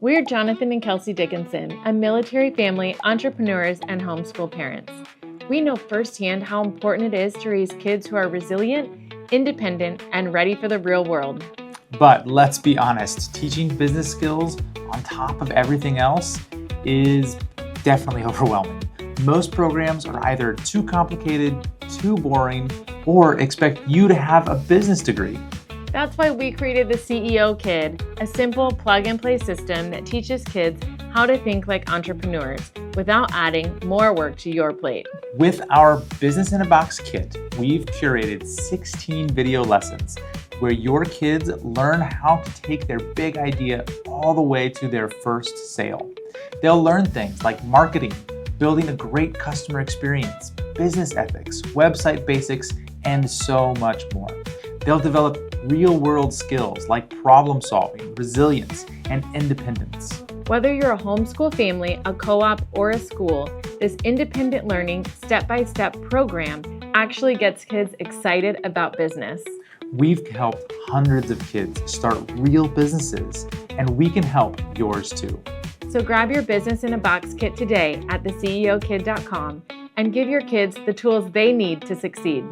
We're Jonathan and Kelsey Dickinson, a military family, entrepreneurs, and homeschool parents. We know firsthand how important it is to raise kids who are resilient, independent, and ready for the real world. But let's be honest, teaching business skills on top of everything else is definitely overwhelming. Most programs are either too complicated, too boring, or expect you to have a business degree. That's why we created the CEO Kid, a simple plug-and-play system that teaches kids how to think like entrepreneurs without adding more work to your plate. With our Business in a Box kit, we've curated 16 video lessons where your kids learn how to take their big idea all the way to their first sale. They'll learn things like marketing, building a great customer experience, business ethics, website basics, and so much more. They'll develop real-world skills like problem solving, resilience, and independence. Whether you're a homeschool family, a co-op, or a school, this independent learning step-by-step program actually gets kids excited about business. We've helped hundreds of kids start real businesses, and we can help yours too. So grab your Business in a Box kit today at theceokid.com and give your kids the tools they need to succeed.